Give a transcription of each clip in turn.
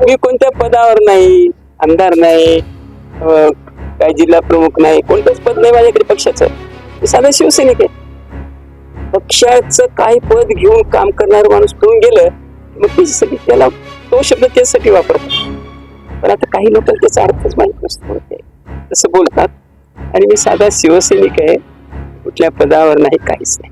मी कोणत्या पदावर नाही, आमदार नाही, काही जिल्हा प्रमुख नाही, कोणतंच पद नाही माझ्याकडे पक्षाचं. मी साधा शिवसैनिक आहे. पक्षाचं काही पद घेऊन काम करणारा माणूस करून गेलं मग त्याच्यासाठी त्याला तो शब्द त्यासाठी वापरतात. पण आता काही लोकांना त्याचा अर्थच माहित नसतो, तसं बोलतात. आणि मी साधा शिवसैनिक आहे, कुठल्या पदावर नाही, काहीच नाही.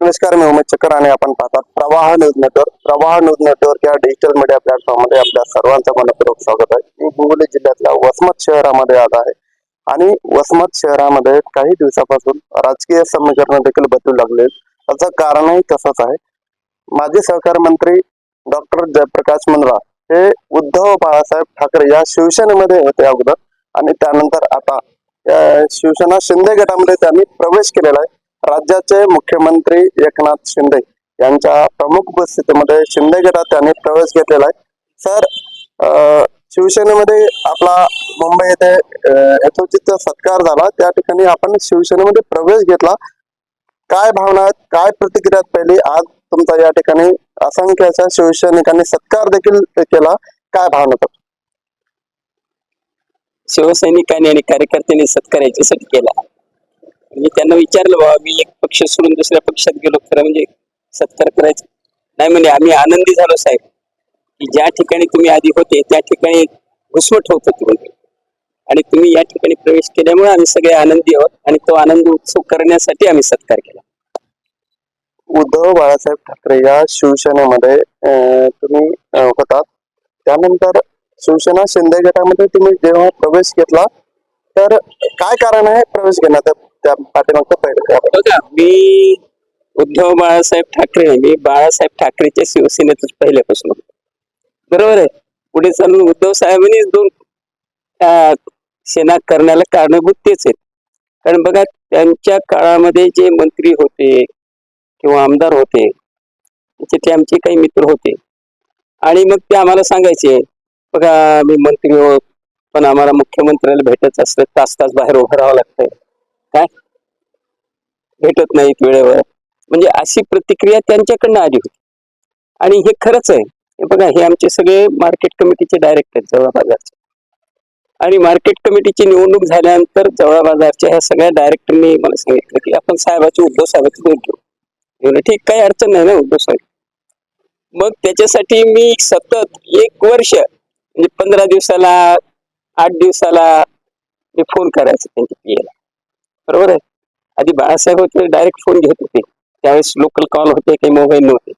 नमस्कार, मी उमेश चक्कर आणि आपण पाहतात प्रवाह न्यूज नेटवर्क. प्रवाह न्यूज नेटवर्क या डिजिटल मीडिया प्लॅटफॉर्म मध्ये आपल्या सर्वांचं मनपूर्वक स्वागत आहे. मी हिंगोली जिल्ह्यातल्या वसमत शहरामध्ये आलो आहे आणि वसमत शहरामध्ये काही दिवसापासून राजकीय समीकरण देखील बदलू लागले. त्याचं कारणही तसंच आहे. माजी सहकार मंत्री डॉक्टर जयप्रकाश मुंद्रा हे उद्धव बाळासाहेब ठाकरे या शिवसेनेमध्ये होते अगोदर, आणि त्यानंतर आता शिवसेना शिंदे गटामध्ये त्यांनी प्रवेश केलेला आहे. राज्याचे मुख्यमंत्री एकनाथ शिंदे यांच्या प्रमुख उपस्थितीमध्ये शिंदे गटात त्यांनी प्रवेश घेतलेला आहे. सर, शिवसेनेमध्ये आपला मुंबई येथे यथोचित सत्कार झाला, त्या ठिकाणी आपण शिवसेनेमध्ये प्रवेश घेतला. काय भावना आहेत, काय प्रतिक्रिया पहिली? आज तुमचा या ठिकाणी असंख्य अशा शिवसैनिकांनी सत्कार देखील केला, काय भावना? शिवसैनिकांनी आणि कार्यकर्त्यांनी सत्कार याच्यासाठी केला. मी त्यांना विचारलं, बाबा मी एक पक्ष सोडून दुसऱ्या पक्षात गेलो, खरं म्हणजे सत्कार करायचं नाही म्हणजे. आम्ही आनंदी झालो साहेब, की ज्या ठिकाणी तुम्ही आधी होते त्या ठिकाणी घुसमट होत होती म्हणजे, आणि तुम्ही या ठिकाणी प्रवेश केल्यामुळे आम्ही सगळे आनंदी आहोत, आणि तो आनंद उत्सव करण्यासाठी आम्ही सत्कार केला. उद्धव बाळासाहेब ठाकरे या शिवसेनेमध्ये तुम्ही होतात, त्यानंतर शिवसेना शिंदे गटामध्ये तुम्ही जेव्हा प्रवेश घेतला, तर काय कारण आहे प्रवेश घेण्यात? त्या पाठीमागचं पहिलं बघा, मी उद्धव बाळासाहेब ठाकरे, मी बाळासाहेब ठाकरेच्या शिवसेनेतच पहिल्यापासून होतो, बरोबर आहे. पुढे चालून उद्धव साहेबांनीच दोन सेना करण्याला कारणीभूत तेच आहेत. कारण बघा, त्यांच्या काळामध्ये जे मंत्री होते किंवा आमदार होते त्याच्यातले आमचे काही मित्र होते, आणि मग ते आम्हाला सांगायचे, बघा मी मंत्री होत पण आम्हाला मुख्यमंत्र्याला भेटायचं असलं तास तास बाहेर उभं राहावं लागतंय, काय भेटत नाहीत वेळेवर. म्हणजे अशी प्रतिक्रिया त्यांच्याकडनं आली होती. आणि हे खरंच आहे. हे बघा, हे आमचे सगळे मार्केट कमिटीचे डायरेक्टर जवळ बाजारचे, आणि मार्केट कमिटीची निवडणूक झाल्यानंतर जवळ बाजारच्या ह्या सगळ्या डायरेक्टरनी मला सांगितलं की आपण साहेबाची उद्धव साहेबाची भेट घेऊ. ठीक, काही अडचण नाही ना उद्धव साहेब. मग त्याच्यासाठी मी सतत 1 वर्ष म्हणजे 15 दिवसाला 8 दिवसाला मी फोन करायचो त्यांच्या पीएला, बरोबर आहे. आधी बाळासाहेब होते, डायरेक्ट फोन घेत होते, त्यावेळेस लोकल कॉल होते, काही मोबाईल नव्हते.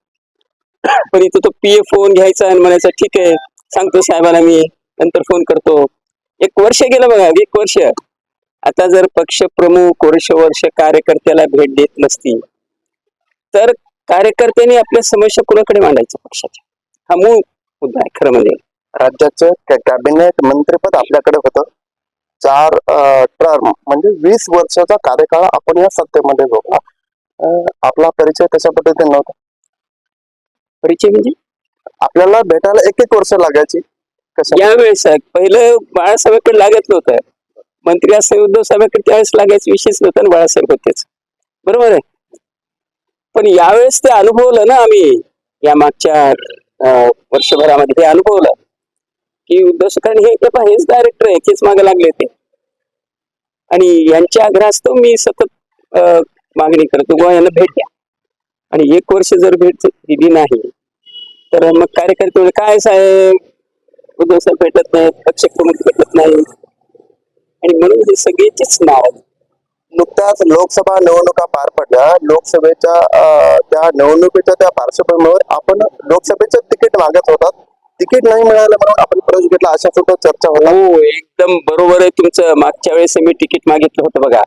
पण इथं तो पीए फोन घ्यायचा आणि म्हणायचा ठीक आहे सांगतो साहेबांना, मी नंतर फोन करतो. 1 वर्ष गेलं बघा, 1 वर्ष. आता जर पक्ष प्रमुख वर्ष कार्यकर्त्याला भेट देत नसतील तर कार्यकर्त्यांनी आपल्या समस्या कुणाकडे मांडायच्या पक्षाच्या? हा मूळ मुद्दा आहे खरं म्हणजे. राज्याचं कॅबिनेट मंत्रिपद आपल्याकडे होतं, 4 टर्म म्हणजे 20 वर्षाचा कार्यकाळ आपण या सत्तेमध्ये भोगला. आपला परिचय कशा पद्धतीने नव्हता? परिचय म्हणजे आपल्याला भेटायला 1-1 वर्ष लागायची. यावेळेस पहिलं बाळासाहेबांकडे लागत नव्हतं, मंत्री असं उद्धव साहेबांकडे त्यावेळेस लागायचं विषयच नव्हता, आणि बाळासाहेब होतेच, बरोबर आहे. पण यावेळेस ते अनुभवलं ना आम्ही, या मागच्या वर्षभरामध्ये हे अनुभवलं की उद्धव साहेब हेच डायरेक्टर आहे, हेच मागे लागले ते, आणि यांच्या आग्रहास्तव मी सतत मागणी करतो किंवा यांना भेट द्या. आणि 1 वर्ष जर भेट दिली नाही तर मग कार्यकर्ते काय साहेब उद्धव साहेब भेटत नाहीत, पक्ष प्रमुख भेटत नाही, आणि म्हणून हे सगळेच नाराज. नुकत्याच लोकसभा निवडणुका पार पडल्या. लोकसभेच्या त्या निवडणुकीच्या त्या पार्श्वभूमीवर आपण लोकसभेचं तिकीट मागत होतात, तिकीट नाही मिळालं म्हणून आपण प्रवेश घेतला, अशा सुद्धा चर्चा होता. हो, एकदम बरोबर आहे तुमचं. मागच्या वेळेस मी तिकीट मागितलं होतं बघा,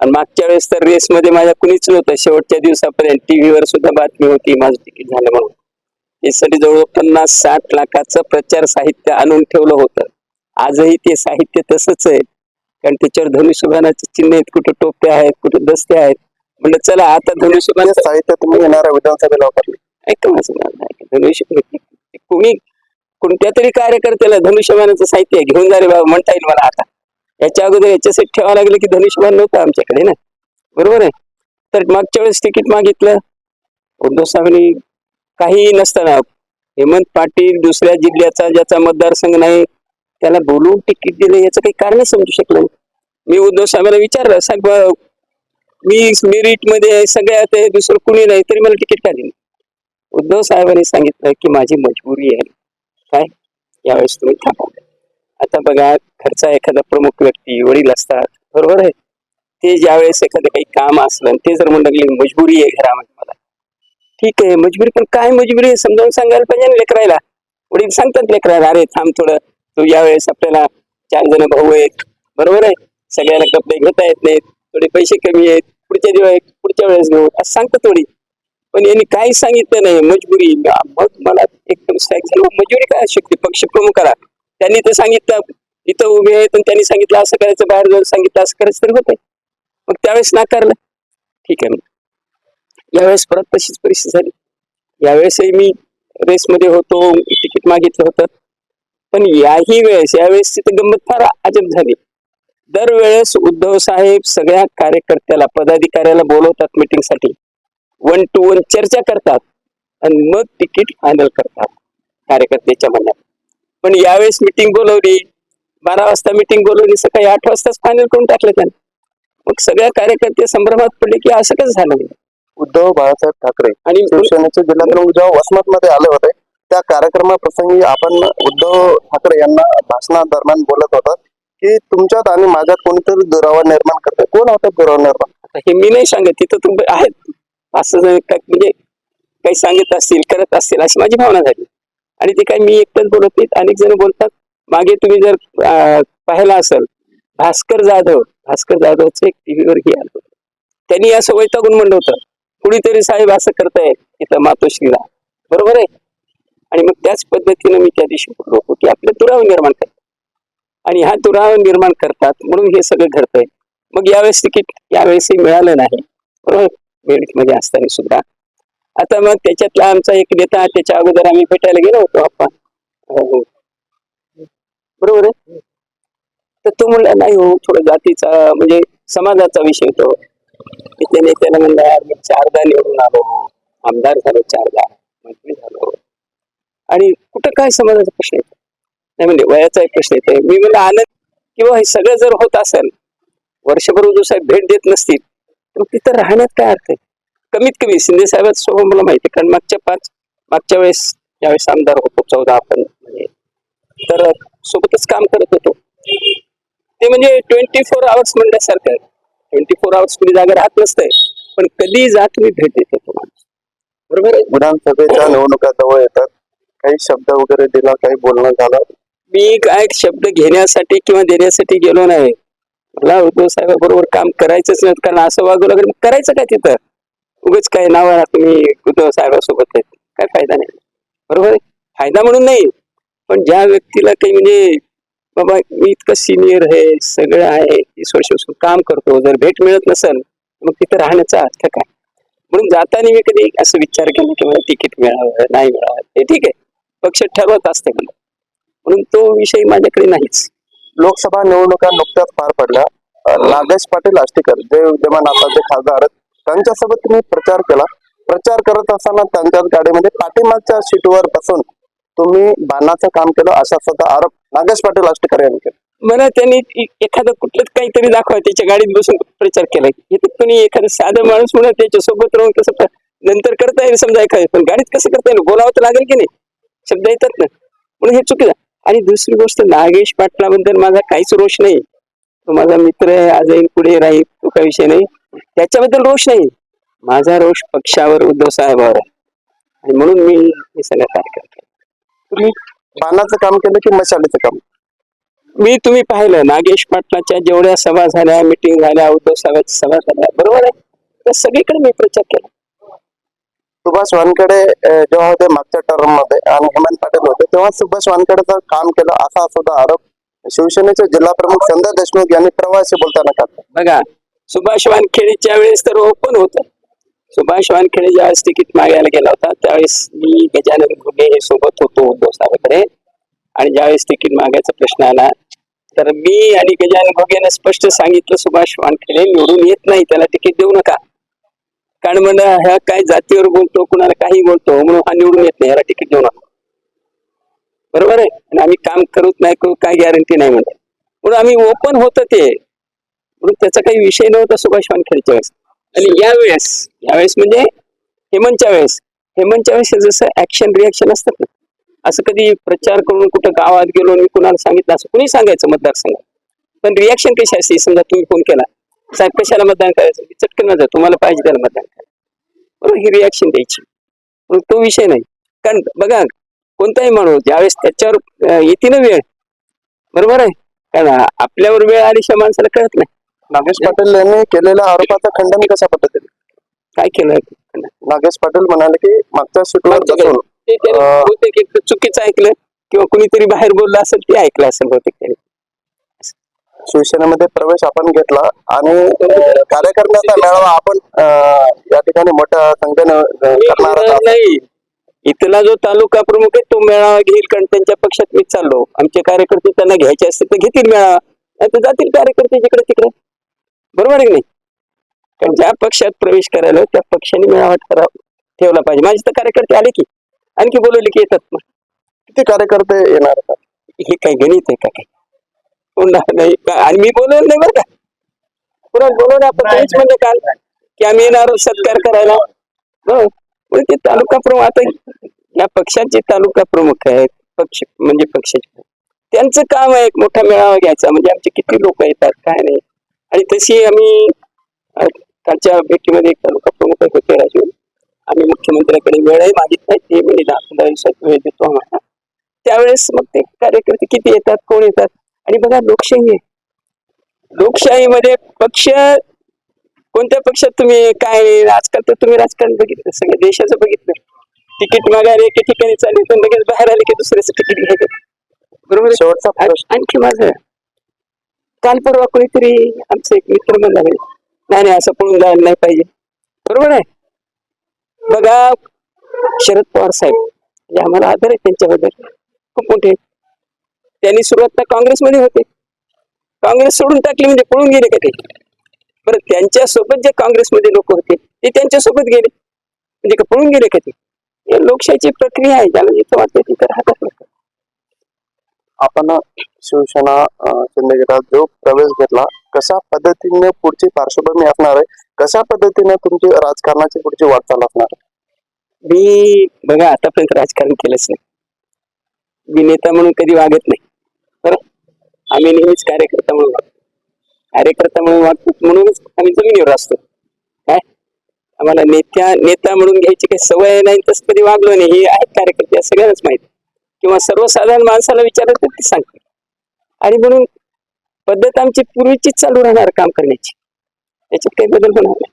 आणि मागच्या वेळेस तर रेसमध्ये माझ्या कुणीच नव्हतं. शेवटच्या दिवसापर्यंत टीव्हीवर सुद्धा बातमी होती माझं तिकीट झालं म्हणून. यासाठी जवळ 50-60 लाखाचं प्रचार साहित्य आणून ठेवलं होतं. आजही ते साहित्य तसंच आहे, कारण त्याच्यावर धनुष्यबाणाचे चिन्ह आहेत, कुठे टोप्या आहेत, कुठे दस्ते आहेत. म्हणजे चला आता धनुष्यबाण साहित्य तुम्ही येणाऱ्या विधानसभेला वापरले. ऐका धनुष्य कोणी कोणत्या तरी कार्यकर्त्याला धनुष्यबाणाचं साहित्य घेऊन जा रे बाबा म्हणता येईल मला. आता याच्या अगोदर याच्यासाठी ठेवावं लागलं की धनुष्यबाण नव्हतं आमच्याकडे ना, बरोबर आहे. तर मागच्या वेळेस तिकीट मागितलं, उद्धव साहेबांनी काही नसताना हेमंत पाटील दुसऱ्या जिल्ह्याचा ज्याचा मतदारसंघ नाही त्याला बोलून तिकीट दिलं याचं काही कारण समजू शकलं नाही. मी उद्धव साहेबांना विचारलं, साहेब मी मेरिट मध्ये आहे, सगळ्यात आहे, दुसरं कुणी नाही तरी मला तिकीट का दिलं. उद्धव साहेबांनी सांगितलं की माझी मजबुरी आहे, काय यावेळेस तुम्ही थांबा. आता बघा, घरचा एखादा प्रमुख व्यक्ती वडील असतात, बरोबर आहे, ते ज्यावेळेस एखादं काही काम असलं ते जर म्हणलं मजबुरी आहे घरामध्ये मला, ठीक आहे मजबुरी, पण काय मजबुरी आहे समजावून सांगायला पाहिजे ना लेकरायला. वडील सांगतात लेकरायला, अरे थांब थोडं, तू यावेळेस आपल्याला 4 जण भाऊ आहेत, बरोबर आहे, सगळ्याला कपडे घेता येत नाहीत, थोडे पैसे कमी आहेत, पुढच्या वेळेस घेऊ असं सांगतात थोडी. पण यांनी काही सांगितलं नाही, मजबुरी. मग मला एकदम मजबुरी काय शकते पक्ष प्रमुखाला. त्यांनी तर सांगितलं इथं उभे आहेत आणि त्यांनी सांगितलं असं करायचं, बाहेर जाऊन सांगितलं असं करायचं तरी होतंय. मग त्यावेळेस नाकारलं, ठीक आहे. मग यावेळेस परत तशीच परिस्थिती झाली. यावेळेसही मी रेसमध्ये होतो, तिकीट मागितलं होतं, पण यावेळेस तिथे गंमत फार अजब झाली. दरवेळेस उद्धव साहेब सगळ्या कार्यकर्त्याला पदाधिकाऱ्याला बोलवतात मीटिंगसाठी, 1 to 1 चर्चा करतात आणि मग तिकीट फायनल करतात कार्यकर्त्याच्या मनात. पण यावेळेस मीटिंग बोलवली, 12 वाजता मीटिंग बोलवली, सकाळी 8 वाजताच फायनल करून टाकलं त्याने. मग सगळ्या कार्यकर्ते संभ्रमात पडले की असं कसं झालं. उद्धव बाळासाहेब ठाकरे आणि शिवसेनेचे जिल्हाप्रमुख जेव्हा वसमतमध्ये आले होते त्या कार्यक्रमाप्रसंगी आपण उद्धव ठाकरे यांना भाषणादरम्यान बोलत होता की तुमच्यात आणि माझ्यात कोणीतरी दुरावा निर्माण करते. कोण होता दुरावा निर्माण? हे मी नाही सांगत, तिथं तुम्ही आहेत असं म्हणजे काही सांगत असतील, करत असतील अशी माझी भावना झाली. आणि ते काही मी एकटंच बोलत नाहीत, अनेक जण बोलतात. मागे तुम्ही जर पाहिला असेल, भास्कर जाधवचं एक टीव्हीवर हे आलं होतं, त्यांनी असं वैतागून म्हणलं होतं, कुणीतरी साहेब असं करताय इथं मातोश्रीला, बरोबर आहे. आणि मग त्याच पद्धतीनं मी त्या दिवशी बोललो होतो की आपलं दुरावा निर्माण करतात आणि हा दुरावा निर्माण करतात म्हणून हे सगळं घडतंय. मग यावेळेस तिकीट यावेळेसही मिळालं नाही, बरोबर, मेरिट मध्ये असताना सुद्धा. आता मग त्याच्यातला आमचा एक नेता, त्याच्या अगोदर आम्ही भेटायला गेलो होतो आपण, बरोबर आहे, तर तो म्हणला नाही हो, थोडं जातीचा म्हणजे समाजाचा विषय तो. त्या नेत्याला म्हणला, यार मी 4दा निवडून आलो, आमदार झालो 4दा, मंत्री झालो, आणि कुठं काय समाजाचा प्रश्न येतो नाही, म्हणजे वयाचा एक प्रश्न येतोय. मी म्हणलं आनंद किंवा हे सगळं जर होत असेल, वर्षभर उद्धव साहेब भेट देत नसतील तर तिथं राहण्यात काय अर्थ आहे. कमीत कमी शिंदे साहेबांचा स्वभाव मला माहिती आहे, कारण मागच्या वेळेस ज्यावेळेस आमदार होतो 14 आपण, म्हणजे तर सोबतच काम करत होतो. ते म्हणजे 24 आवर्स म्हणल्यासारखं, 24 आवर्स कुणी जागा राहत नसतंय, पण कधी जा तुम्ही भेट देत होतो माणूस, बरोबर आहे. विधानसभेच्या निवडणुका जवळ येतात, काही शब्द वगैरे दिला, काही बोलणं झालं. मी काय शब्द घेण्यासाठी किंवा देण्यासाठी गेलो नाही. मला उद्धव साहेबांबरोबर काम करायचंच नाही, कारण असं वागू लागलं करायचं काय तिथं, उगाच काय नाव तुम्ही उद्धव साहेबांसोबत आहेत, काय फायदा नाही, बरोबर आहे. फायदा म्हणून नाही, पण ज्या व्यक्तीला काही म्हणजे बाबा मी इतकं सिनियर आहे, सगळं आहे, 30 वर्षापासून काम करतो, जर भेट मिळत नसेल मग तिथं राहण्याचा अर्थ काय. म्हणून जाताना मी कधी असं विचार केला की मला तिकीट मिळावं नाही मिळावं, ते ठीक आहे, पक्ष ठरवत असते मला, म्हणून तो विषय माझ्याकडे नाहीच. लोकसभा निवडणुका नुकत्याच पार पडल्या. नागेश पाटील आष्टीकर जे विद्यमान आताचे खासदार आहेत त्यांच्यासोबत तुम्ही प्रचार केला. प्रचार करत असताना त्यांच्याच गाडीमध्ये पाठीमागच्या सीटवर बसून तुम्ही बाणाचं काम केलं असा सुद्धा आरोप नागेश पाटील आष्टीकर यांनी केला. मला त्यांनी एखादं कुठलंच काहीतरी दाखवा, त्याच्या गाडीत बसून प्रचार केलाय. इथं कोणी एखादं साधं माणूस म्हणून त्याच्या सोबत राहून कसं नंतर करता येईल समजा एखादं, पण गाडीत कसं करता येईल, बोलावं तर लागेल की नाही, शब्द येतात ना, म्हणून हे चुकीचं. आणि दुसरी गोष्ट, नागेश पाटलाबद्दल माझा काहीच रोष नाही, तो माझा मित्र आहे, आज येईल पुढे राहील, तो काही विषय नाही, त्याच्याबद्दल रोष नाही. माझा रोष पक्षावर, उद्धव साहेबावर आहे, आणि म्हणून मी हे सगळं कार्य करतो. तुम्ही बाणाचं काम केलं की मशालीचं काम? तुम्ही पाहिलं नागेश पाटलाच्या जेवढ्या सभा झाल्या, मिटिंग झाल्या, उद्धव साहेबांच्या सभा झाल्या, बरोबर आहे, तर सगळीकडे मी प्रचार केला. सुभाष वानखेडे जेव्हा होते मागच्या टर्म मध्ये आणि हेमंत पाटील होते तेव्हा सुभाष वानखेडेचं काम केलं असा सुद्धा आरोप शिवसेनेचे जिल्हा प्रमुख संजय देशमुख यांनी प्रवासी बोलताना टाकला. बघा, सुभाष वानखेडेच्या वेळेस तर ओपन होतं. सुभाष वानखेडे ज्यावेळेस तिकीट मागायला गेला होता त्यावेळेस मी गजानन घुगे हे सोबत होतो उद्धव साहेबांकडे, आणि ज्यावेळेस तिकीट मागायचा प्रश्न आला तर मी आणि गजानन घुगेने स्पष्ट सांगितलं, सुभाष वानखेडे निवडून येत नाही, त्याला तिकीट देऊ नका. कारण म्हणलं ह्या काय जातीवर बोलतो, कुणाला काही बोलतो, म्हणून हा निवडून येत नाही, याला तिकीट देऊ नका. बरोबर आहे. आणि आम्ही काम करूच नाही करू काय गॅरंटी नाही म्हणत, म्हणून आम्ही ओपन होतं ते, म्हणून त्याचा काही विषय नव्हता सुभाष वानखेडेच्या वेळेस. आणि यावेळेस म्हणजे हेमंतच्या वेळेस जसं ऍक्शन रिॲक्शन असतात ना, असं कधी प्रचार करून कुठं गावात गेलो आणि कुणाला सांगितलं असं कुणी सांगायचं मतदारसंघात, पण रिॲक्शन कशी असते? समजा तुम्ही फोन केला, साहेब कशाला मतदान करायचं, चटकन माझं तुम्हाला पाहिजे त्याला मतदान करायचं, बरोबर, ही रिॲक्शन द्यायची. म्हणून तो विषय नाही. कारण बघा, कोणताही माणूस ज्यावेळेस त्याच्यावर येते ना वेळ, बरोबर आहे, कारण आपल्यावर वेळ आल्याशिवाय माणसाला कळत नाही. नागेश पाटील यांनी केलेल्या आरोपाचं खंडन कशा पद्धतीने? काय केलं? नागेश पाटील म्हणाले की मागच्या सीटवर बसून ते त्याने बहुतेक एक चुकीचं ऐकलं किंवा कुणीतरी बाहेर बोललं असेल ते ऐकलं असेल बहुतेक त्याने. शिवसेनेमध्ये प्रवेश आपण घेतला आणि कार्यकर्त्यांचा मेळावा आपण या ठिकाणी मोठ्या संख्येने करणार आहात. नाही, इथला जो तालुका प्रमुख आहे तो मेळावा घेईल, कारण त्यांच्या पक्षात मी चाललो. आमचे कार्यकर्ते त्यांना घ्यायचे असते तर घेतील मेळावा, नाही तर जातील कार्यकर्ते जिकडे तिकडे, बरोबर आहे की नाही? कारण ज्या पक्षात प्रवेश करायला त्या पक्षाने मेळावा ठेवला पाहिजे. माझे तर कार्यकर्ते आले की आणखी बोलवले की येतात. मग किती कार्यकर्ते येणार आहेत? हे काही गणित आहे का? काय नाही आणि मी बोलवलं नाही बरं का, पुन्हा बोलवलं आपण तेच म्हणजे काल की आम्ही येणार आहोत सत्कार करायला. म्हणजे ते तालुका प्रमुख, आता या पक्षाचे तालुका प्रमुख आहेत, पक्ष म्हणजे पक्षाचे, त्यांचं काम आहे एक मोठा मेळावा घ्यायचा, म्हणजे आमचे किती लोक येतात काय नाही. आणि तशी आम्ही कालच्या भेटीमध्ये एक तालुका प्रमुख होते राजू, आम्ही मुख्यमंत्र्याकडे वेळही मागितलाय, ते म्हणजे 10-15 दिवसात वेळ देतो आम्हाला. त्यावेळेस मग ते कार्यकर्ते किती येतात, कोण येतात. आणि बघा, लोकशाही आहे, लोकशाहीमध्ये पक्ष कोणत्या पक्षात तुम्ही काय, आजकाल तर तुम्ही राजकारण बघितलं, सगळ्या देशाचं बघितलं, तिकीट मागायला एके ठिकाणी चालले तर लगेच बाहेर आले की दुसऱ्याचं तिकीट घ्यायचं, बरोबर. शेवटचा प्रश्न. आणखी माझं काल परवा कोणीतरी आमचं एक मित्र म्हणला, नाही असं पळून जायला नाही पाहिजे, बरोबर आहे. बघा, शरद पवार साहेब म्हणजे आम्हाला आदर आहे त्यांच्याबद्दल खूप मोठे. त्यांनी सुरुवात काँग्रेसमध्ये होते, काँग्रेस सोडून टाकली म्हणजे पळून गेले का ते? बरं, त्यांच्या सोबत जे काँग्रेसमध्ये लोक होते ते त्यांच्या सोबत गेले म्हणजे का पळून गेले का ते? लोकशाहीची प्रक्रिया आहे, ज्याला जिथं वाटतं तिथं राहतात लोक. आपण शिवसेना शिंदे गटात जो प्रवेश घेतला, कशा पद्धतीने पुढची पार्श्वभूमी असणार आहे, कशा पद्धतीने तुमची राजकारणाची पुढची वाटचाल असणार आहे? मी बघा आतापर्यंत राजकारण केलंच नाही, मी नेता म्हणून कधी वागत नाही, बरं. आम्ही नेहमीच कार्यकर्ता म्हणून वागतो, म्हणूनच आम्ही जमिनीवर असतो. काय आम्हाला नेता म्हणून घ्यायची काही सवय नाही, तसं कधी वागलो नाही. हे आहेत कार्यकर्ते सगळ्यांनाच माहिती, किंवा सर्वसाधारण माणसाला विचारलं तर ते सांगते. आणि म्हणून पद्धत आमची पूर्वीचीच चालू राहणार काम करण्याची, त्याच्यात काही बदल होणार नाही.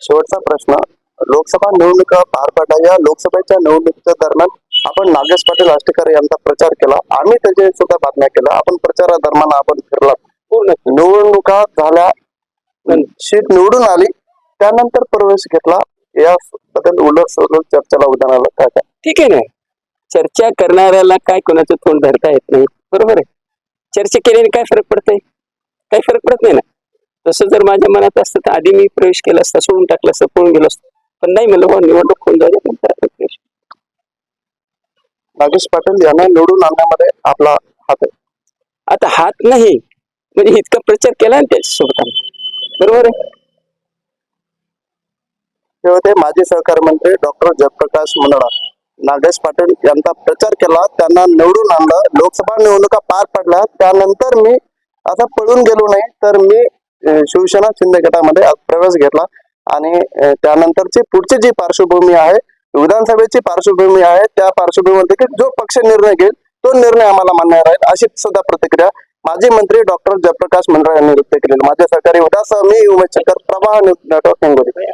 शेवटचा प्रश्न, लोकसभा निवडणुका पार पडल्या, या लोकसभेच्या निवडणुकीच्या दरम्यान आपण नागेश पाटील आष्टेकर यांचा प्रचार केला, आम्ही त्याच्या सुद्धा बातम्या केला, आपण प्रचारादरम्यान आपण फिरला, पूर्ण निवडणुका झाल्या, सीट निवडून आली, त्यानंतर प्रवेश घेतला, याबद्दल उलट सुलट चर्चेला उदाहरण आलं काय? ठीक आहे ना, चर्चा करणाऱ्याला काय कोणाचं तोंड धरता येत नाही, बरोबर आहे. चर्चा केल्याने काय फरक पडतंय? काही फरक पडत नाही ना. तसं जर माझ्या मनात असतं तर आधी मी प्रवेश केला असता, सोडून टाकलं असतं, पळून गेलो असतो, पण नाही म्हणलं हो निवडणूक होऊन जाऊ नंतर आपण प्रवेश. नागेश पाटील यांना निवडून आणण्यामध्ये आपला हात आहे. आता हात नाही म्हणजे इतका प्रचार केला ना त्याच्यासोबत आम्ही, बरोबर आहे. ते होते माजी सहकार मंत्री डॉक्टर जयप्रकाश मुंदडा. नागेश पाटील यांचा प्रचार केला, त्यांना निवडून आणलं, लोकसभा निवडणुका पार पडल्या, त्यानंतर मी आता पळून गेलो नाही, तर मी शिवसेना शिंदे गटामध्ये प्रवेश घेतला आणि त्यानंतरची पुढची जी पार्श्वभूमी आहे, विधानसभेची पार्श्वभूमी आहे, त्या पार्श्वभूमीमध्ये जो पक्ष निर्णय घेईल तो निर्णय आम्हाला मान्य राहील, अशी सुद्धा प्रतिक्रिया माजी मंत्री डॉक्टर जयप्रकाश मुंदडा यांनी व्यक्त केली. माझे सहकारी उदास मी उमेश चक्कर, प्रवाह न्यूज नेटवर्क, हिंगोली.